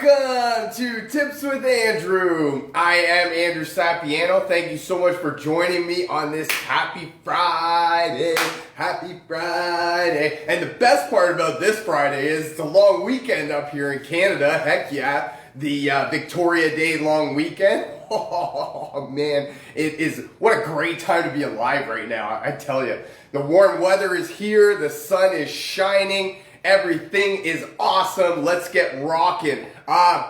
Welcome to Tips with Andrew. I am Andrew Sapiano. Thank you so much for joining me on this happy Friday. Happy Friday. And the best part about this Friday is it's a long weekend up here in Canada. Heck yeah. The Victoria Day long weekend. Oh man, it is, what a great time to be alive right now. I tell you, the warm weather is here. The sun is shining. Everything is awesome. Let's get rocking.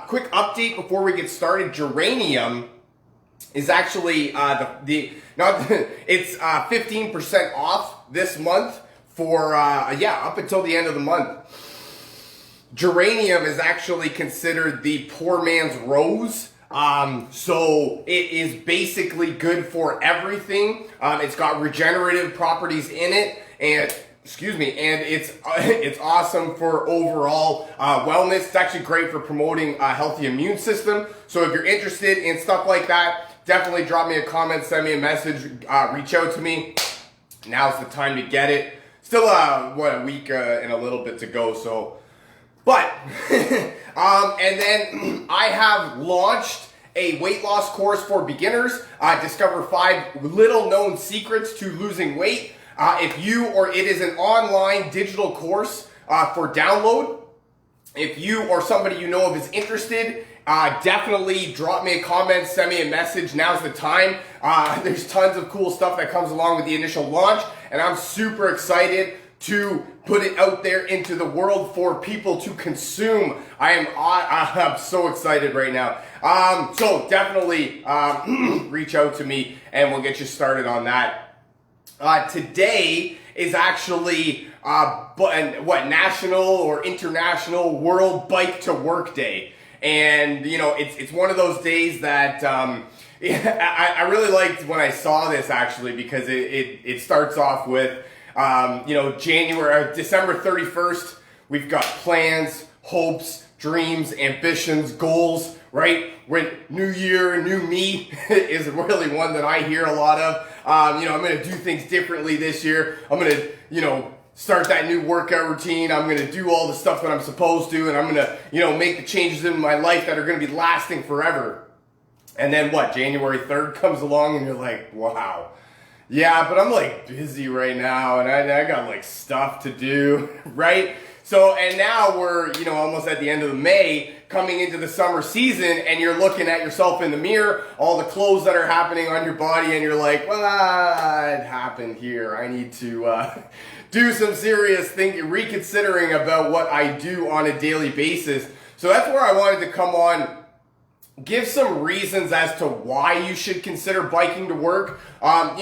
Quick update before we get started. Geranium is actually it's 15% off this month for up until the end of the month. Geranium is actually considered the poor man's rose. So it is basically good for everything. It's got regenerative properties in it, and it's awesome for overall wellness. It's actually great for promoting a healthy immune system. So if you're interested in stuff like that, definitely drop me a comment, send me a message, reach out to me. Now's the time to get it. Still, a week and a little bit to go. So, but and then I have launched a weight loss course for beginners. Discover 5 little known secrets to losing weight. It is an online digital course for download. If you or somebody you know of is interested, definitely drop me a comment, send me a message. Now's the time. There's tons of cool stuff that comes along with the initial launch, and I'm super excited to put it out there into the world for people to consume. I'm so excited right now. So definitely reach out to me and we'll get you started on that. Today is actually National or International World Bike to Work Day. And you know, it's one of those days that I really liked when I saw this, actually, because it starts off with December 31st, we've got plans, hopes, dreams, ambitions, goals, right? When New Year, new me is really one that I hear a lot of. I'm going to do things differently this year. I'm going to, start that new workout routine. I'm going to do all the stuff that I'm supposed to, and I'm going to, make the changes in my life that are going to be lasting forever. And then January 3rd comes along and you're like, wow. Yeah, but I'm busy right now, and I got stuff to do, right? So, and now we're, almost at the end of May, coming into the summer season, and you're looking at yourself in the mirror, all the clothes that are happening on your body, and you're like, what happened here? I need to do some serious thinking, reconsidering about what I do on a daily basis. So that's where I wanted to come on, give some reasons as to why you should consider biking to work. I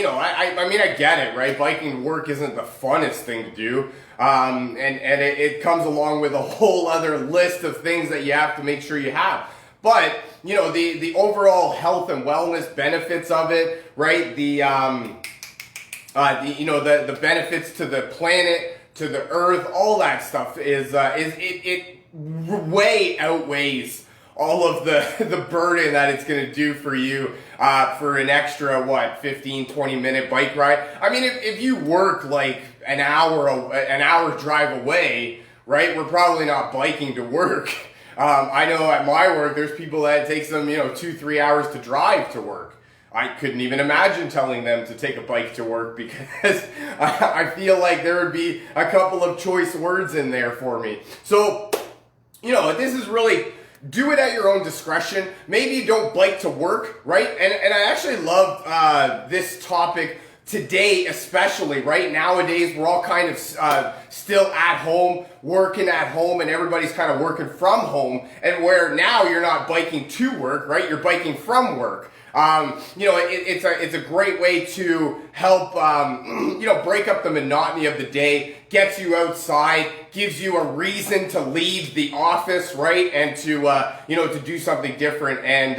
get it, right? Biking to work isn't the funnest thing to do. And it comes along with a whole other list of things that you have to make sure you have. But, the overall health and wellness benefits of it, right? The benefits to the planet, to the earth, all that stuff it way outweighs all of the burden that it's going to do for you for an extra 15, 20 minute bike ride. I mean, if you work an hour drive away, right, we're probably not biking to work. I know at my work there's people that it takes them 2-3 hours to drive to work. I couldn't even imagine telling them to take a bike to work, because I feel like there would be a couple of choice words in there for me. So this is really, do it at your own discretion. Maybe you don't bike to work, right? And I actually love this topic today, especially, right? Nowadays, we're all kind of still at home, working at home, and everybody's kind of working from home. And where now you're not biking to work, right? You're biking from work. It's a great way to help, break up the monotony of the day, gets you outside, gives you a reason to leave the office, right? And to do something different. And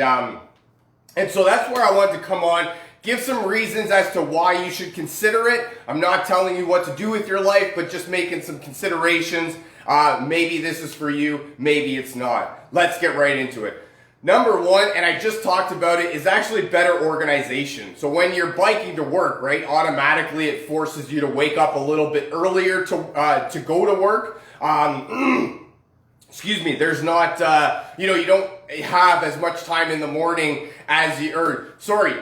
so that's where I wanted to come on, give some reasons as to why you should consider it. I'm not telling you what to do with your life, but just making some considerations. Maybe this is for you, maybe it's not. Let's get right into it. Number one, and I just talked about it, is actually better organization. So when you're biking to work, right, automatically it forces you to wake up a little bit earlier to go to work. there's not, you don't have as much time in the morning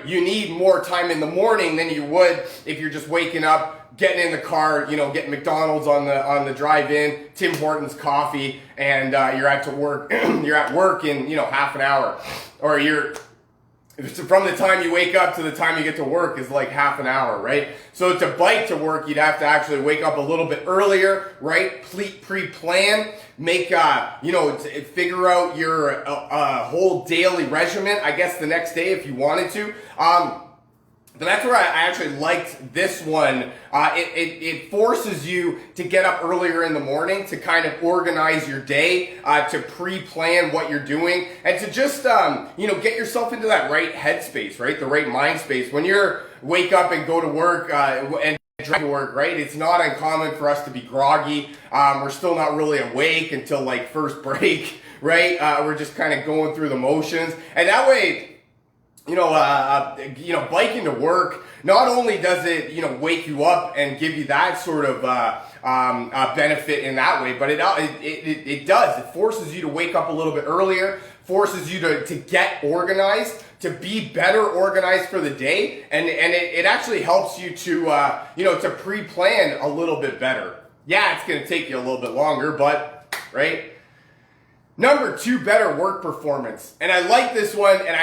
you need more time in the morning than you would if you're just waking up, getting in the car, getting McDonald's on the drive in, Tim Hortons coffee, and you're at work in, half an hour. Or from the time you wake up to the time you get to work is like half an hour, right? So to bike to work, you'd have to actually wake up a little bit earlier, right? Pre-plan, make, figure out your whole daily regimen, I guess the next day if you wanted to. But that's where I actually liked this one. It forces you to get up earlier in the morning to kind of organize your day, to pre-plan what you're doing, and to just, get yourself into that right headspace, right? The right mind space. When you wake up and go to work, and drive to work, right? It's not uncommon for us to be groggy. We're still not really awake until like first break, right? We're just kind of going through the motions. And that way, biking to work, not only does it, wake you up and give you that sort of benefit in that way, but it does. It forces you to wake up a little bit earlier, forces you to get organized, to be better organized for the day, and it actually helps you to to pre-plan a little bit better. Yeah, it's going to take you a little bit longer, but right. Number 2, better work performance. And I like this one, and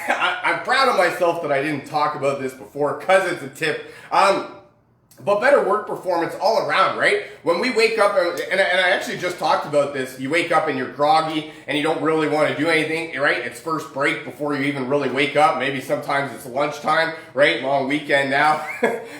I'm proud of myself that I didn't talk about this before because it's a tip. But better work performance all around, right? When we wake up, and I actually just talked about this, you wake up and you're groggy and you don't really want to do anything, right? It's first break before you even really wake up. Maybe sometimes it's lunchtime, right? Long weekend now.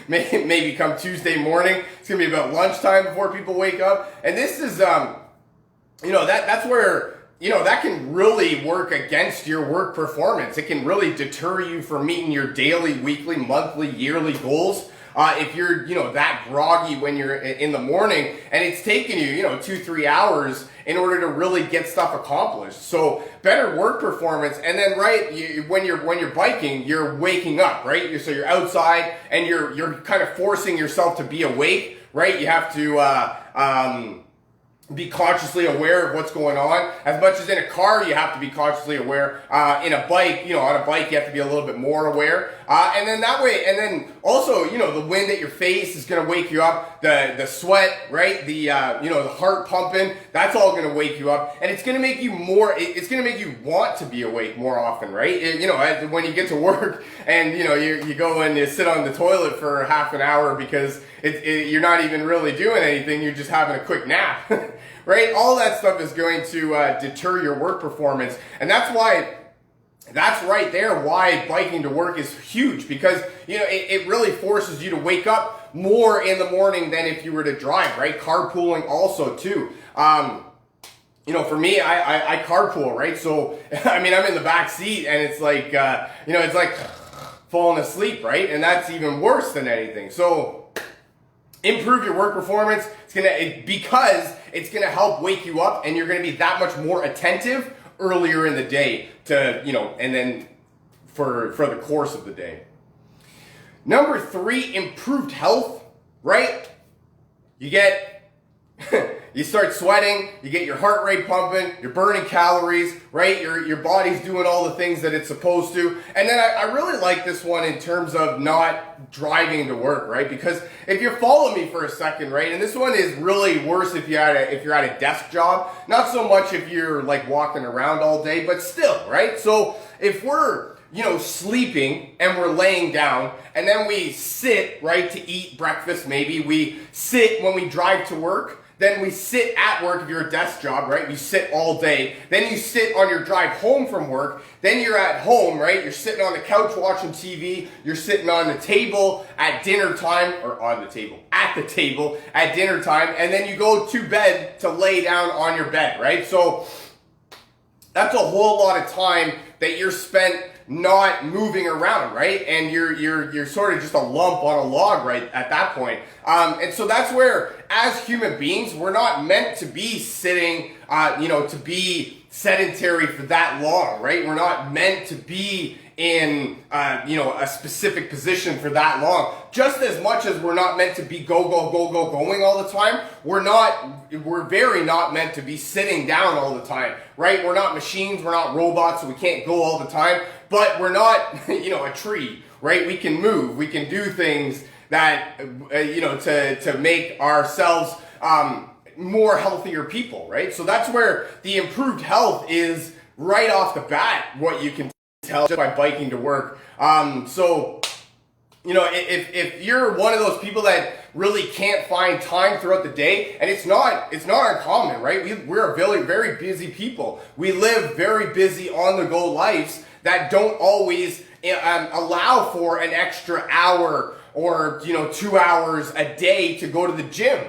Maybe come Tuesday morning, it's going to be about lunchtime before people wake up. And this is... that's where, that can really work against your work performance. It can really deter you from meeting your daily, weekly, monthly, yearly goals. If you're, that groggy when you're in the morning and it's taking you, 2-3 hours in order to really get stuff accomplished. So better work performance. And then, right, when you're biking, you're waking up, right? So you're outside and you're kind of forcing yourself to be awake, right? You have to, be consciously aware of what's going on. As much as in a car, you have to be consciously aware. In a bike, on a bike, you have to be a little bit more aware. And then that way, and then also, the wind at your face is going to wake you up. The sweat, right? The heart pumping, that's all going to wake you up. And it's going to make you it's going to make you want to be awake more often, right? When you get to work and, you go and you sit on the toilet for half an hour because you're not even really doing anything. You're just having a quick nap. Right? All that stuff is going to deter your work performance. And that's right there why biking to work is huge, because, it really forces you to wake up more in the morning than if you were to drive, right? Carpooling also too. For me, I carpool, right? So, I'm in the back seat and it's like, it's like falling asleep, right? And that's even worse than anything. So, improve your work performance. Because it's gonna help wake you up, and you're gonna be that much more attentive earlier in the day to, and then for the course of the day. Number 3, improved health, right? You start sweating, you get your heart rate pumping, you're burning calories, right? Your body's doing all the things that it's supposed to. And then I really like this one in terms of not driving to work, right? Because if you follow me for a second, right? And this one is really worse if you're at a desk job. Not so much if you're like walking around all day, but still, right? So if we're sleeping and we're laying down and then we sit, right, to eat breakfast, maybe we sit when we drive to work. Then we sit at work if you're a desk job, right? You sit all day. Then you sit on your drive home from work. Then you're at home, right? You're sitting on the couch watching TV. You're sitting on the table at dinner time, or at the table at dinner time. And then you go to bed to lay down on your bed, right? So that's a whole lot of time that you're spent not moving around, right? And you're sort of just a lump on a log right at that point. And so that's where, as human beings, we're not meant to be sitting, to be sedentary for that long, right? We're not meant to be in a specific position for that long. Just as much as we're not meant to be going all the time, we're very not meant to be sitting down all the time, right? We're not machines, we're not robots, so we can't go all the time, but we're not a tree, right? We can move, we can do things that to make ourselves more healthier people, right? So that's where the improved health is right off the bat, what you can tell just by biking to work. If you're one of those people that really can't find time throughout the day, and it's not uncommon, right? We're a very, very busy people. We live very busy on the go lives that don't always allow for an extra hour or 2 hours a day to go to the gym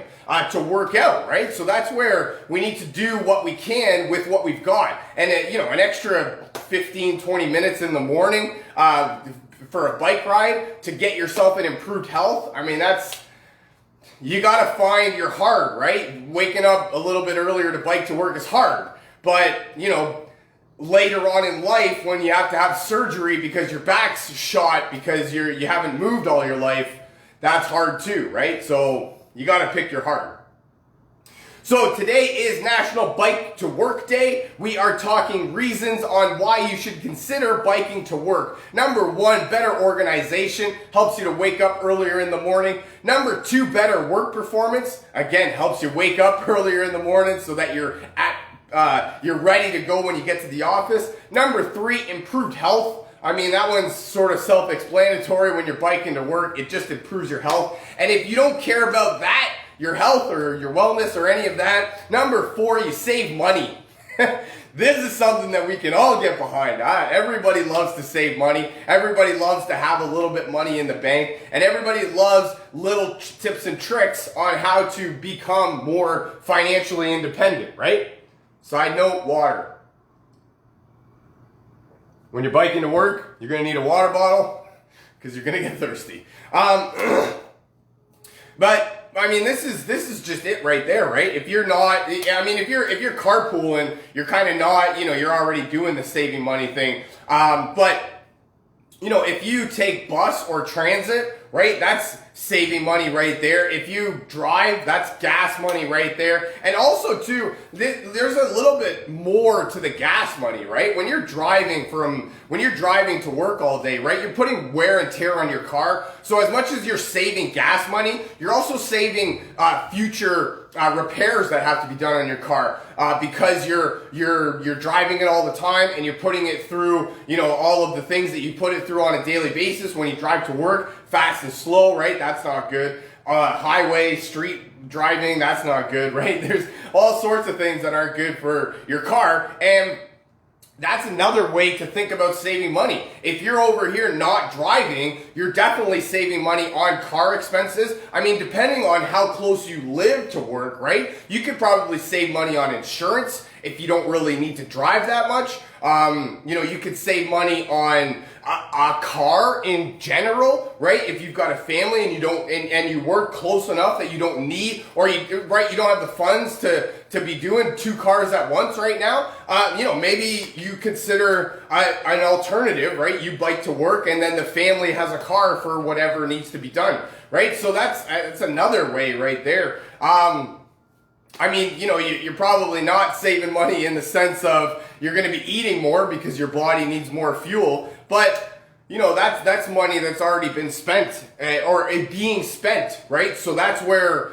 to work out, right? So that's where we need to do what we can with what we've got. And an extra 15-20 minutes in the morning for a bike ride to get yourself an improved health. I mean, you gotta find your hard, right? Waking up a little bit earlier to bike to work is hard, but later on in life, when you have to have surgery because your back's shot because you haven't moved all your life, that's hard too, right? So you got to pick your heart. So today is National Bike to Work Day. We are talking reasons on why you should consider biking to work. Number 1, better organization, helps you to wake up earlier in the morning. Number 2, better work performance, again, helps you wake up earlier in the morning so that you're ready to go when you get to the office. Number 3, improved health. I mean, that one's sort of self-explanatory. When you're biking to work, it just improves your health. And if you don't care about that, your health or your wellness or any of that, number 4, you save money. This is something that we can all get behind. Everybody loves to save money. Everybody loves to have a little bit money in the bank. And everybody loves little tips and tricks on how to become more financially independent, right? Side note, water. When you're biking to work, you're going to need a water bottle because you're going to get thirsty. But I mean, this is just it right there, right? If you're carpooling, you're kind of not, you're already doing the saving money thing. But if you take bus or transit, right, that's saving money right there. If you drive, that's gas money right there. And also too, there's a little bit more to the gas money, right? When you're driving to work all day, right, you're putting wear and tear on your car. So as much as you're saving gas money, you're also saving future repairs that have to be done on your car because you're driving it all the time and you're putting it through all of the things that you put it through on a daily basis when you drive to work, fast and slow, right? That's not good. Highway, street driving, that's not good, right? There's all sorts of things that aren't good for your car, and that's another way to think about saving money. If you're over here not driving, you're definitely saving money on car expenses. I mean, depending on how close you live to work, right? You could probably save money on insurance if you don't really need to drive that much. You could save money on a car in general, right? If you've got a family and you don't, and you work close enough that you don't need, or you don't have the funds to be doing 2 cars at once right now, maybe you consider an alternative, right? You bike to work and then the family has a car for whatever needs to be done, right? So that's another way right there. You're probably not saving money in the sense of you're going to be eating more because your body needs more fuel, but that's money that's already been spent or being spent, right? So that's where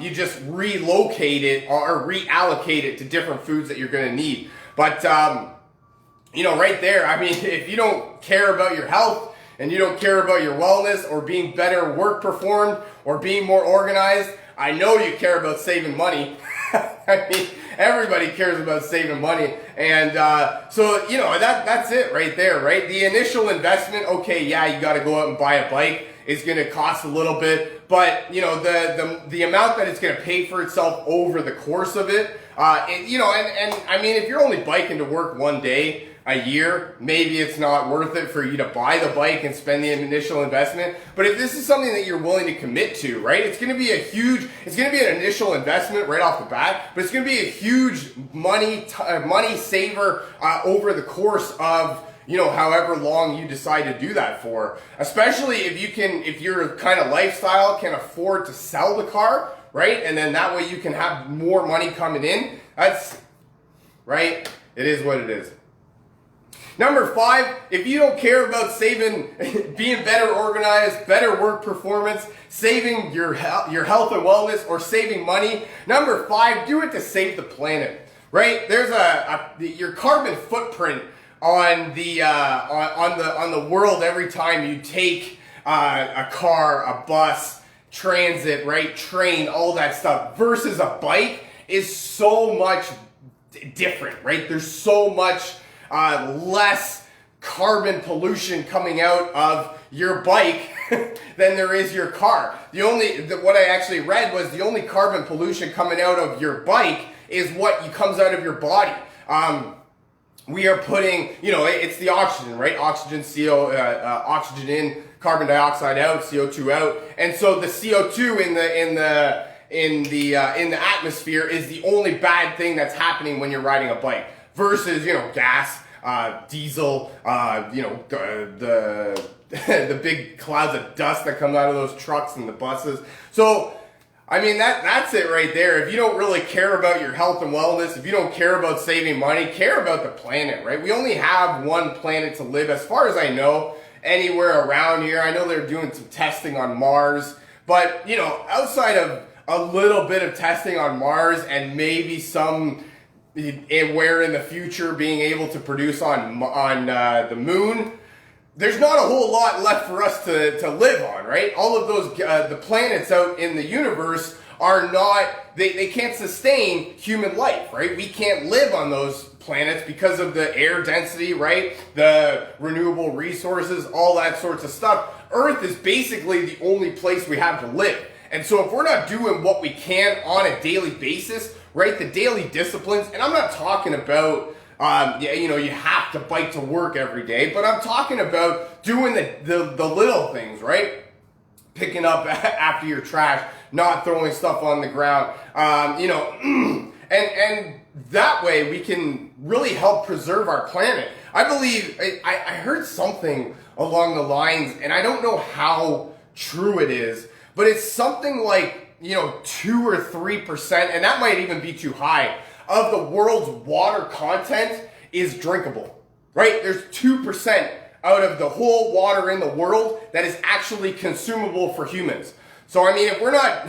you just relocate it or reallocate it to different foods that you're going to need. But right there, I mean, if you don't care about your health and you don't care about your wellness or being better work performed or being more organized, I know you care about saving money. I mean, everybody cares about saving money. And so that's it right there, right? The initial investment, okay, yeah, you got to go out and buy a bike. It's going to cost a little bit, but the amount that it's going to pay for itself over the course of it, and I mean, if you're only biking to work one day a year, maybe it's not worth it for you to buy the bike and spend the initial investment. But if this is something that you're willing to commit to, right, it's going to be an initial investment right off the bat, but it's going to be a huge money saver over the course of however long you decide to do that for. Especially if your kind of lifestyle can afford to sell the car, right? And then that way you can have more money coming in. That's, right? It is what it is. Number 5, if you don't care about saving, being better organized, better work performance, saving your health and wellness, or saving money, number 5, do it to save the planet, right? There's your carbon footprint on the world every time you take a car, a bus, transit, right, train, all that stuff, versus a bike is so much different, right? There's so much less carbon pollution coming out of your bike than there is your car. What I actually read was the only carbon pollution coming out of your bike is what comes out of your body. We are putting, it's the oxygen, right? Oxygen, oxygen in, carbon dioxide out, CO2 out, and so the CO2 in the atmosphere is the only bad thing that's happening when you're riding a bike. Versus, gas, diesel, the big clouds of dust that come out of those trucks and the buses. So, I mean, that's it right there. If you don't really care about your health and wellness, if you don't care about saving money, care about the planet, right? We only have one planet to live, as far as I know, anywhere around here. I know they're doing some testing on Mars, but, outside of a little bit of testing on Mars and maybe where in the future being able to produce on the moon, there's not a whole lot left for us to live on, right? All of those the planets out in the universe are not, they can't sustain human life, right? We can't live on those planets because of the air density, right? The renewable resources, all that sorts of stuff. Earth is basically the only place we have to live. And so if we're not doing what we can on a daily basis, right, the daily disciplines, and I'm not talking about, you have to bike to work every day, but I'm talking about doing the little things, right? Picking up after your trash, not throwing stuff on the ground, and that way we can really help preserve our planet. I believe, I heard something along the lines, and I don't know how true it is, but it's something like, 2 or 3%, and that might even be too high, of the world's water content is drinkable, right? There's 2% out of the whole water in the world that is actually consumable for humans. So, I mean, if we're not,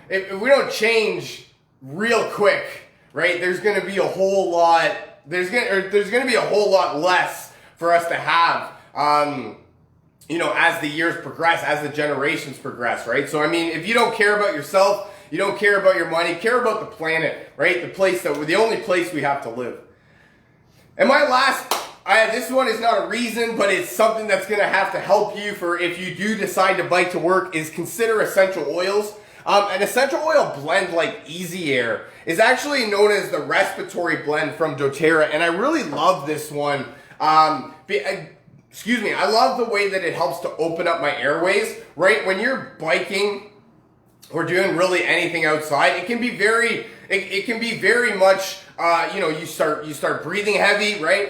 if we don't change real quick, right, there's going to be a whole lot, there's going to be a whole lot less for us to have, as the years progress, as the generations progress, right? So, I mean, if you don't care about yourself, you don't care about your money, care about the planet, right? The only place we have to live. And my last, this one is not a reason, but it's something that's going to have to help you for if you do decide to bike to work, is consider essential oils. An essential oil blend like Easy Air is actually known as the respiratory blend from doTERRA, and I really love this one. I love the way that it helps to open up my airways, right? When you're biking or doing really anything outside, it can be very much, you start breathing heavy, right?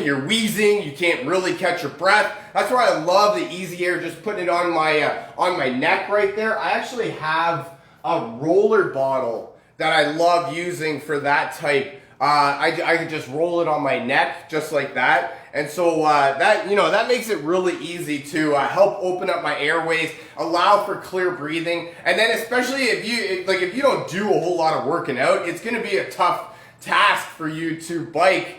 You're wheezing, you can't really catch your breath. That's why I love the Easy Air, just putting it on my neck right there. I actually have a roller bottle that I love using for that type. I can just roll it on my neck just like that. And so that makes it really easy to help open up my airways, allow for clear breathing. And then especially if you don't do a whole lot of working out, it's going to be a tough task for you to bike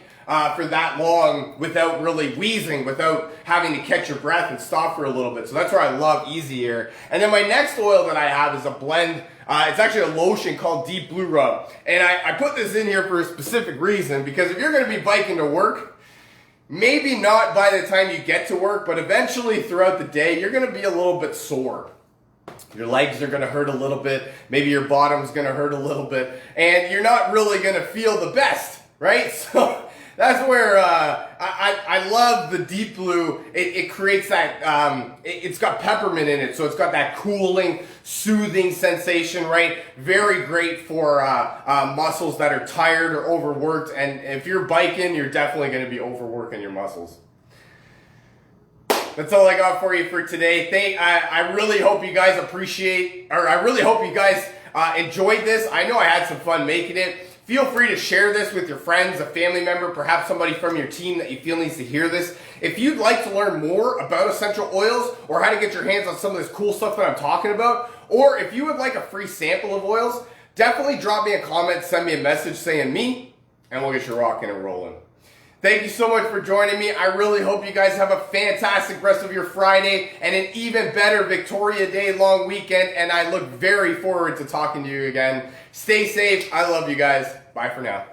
for that long without really wheezing, without having to catch your breath and stop for a little bit. So that's why I love Easy Air. And then my next oil that I have is a blend. It's actually a lotion called Deep Blue Rub. And I put this in here for a specific reason, because if you're going to be biking to work, maybe not by the time you get to work, but eventually throughout the day, you're going to be a little bit sore. Your legs are going to hurt a little bit. Maybe your bottom's going to hurt a little bit. And you're not really going to feel the best, right? So That's where I love the deep blue. It creates that, it's got peppermint in it, so it's got that cooling, soothing sensation, right? Very great for muscles that are tired or overworked. And if you're biking, you're definitely going to be overworking your muscles. That's all I got for you for today. I really hope you guys enjoyed this. I know I had some fun making it. Feel free to share this with your friends, a family member, perhaps somebody from your team that you feel needs to hear this. If you'd like to learn more about essential oils or how to get your hands on some of this cool stuff that I'm talking about, or if you would like a free sample of oils, definitely drop me a comment, send me a message saying me, and we'll get you rocking and rolling. Thank you so much for joining me. I really hope you guys have a fantastic rest of your Friday and an even better Victoria Day long weekend, and I look very forward to talking to you again. Stay safe. I love you guys. Bye for now.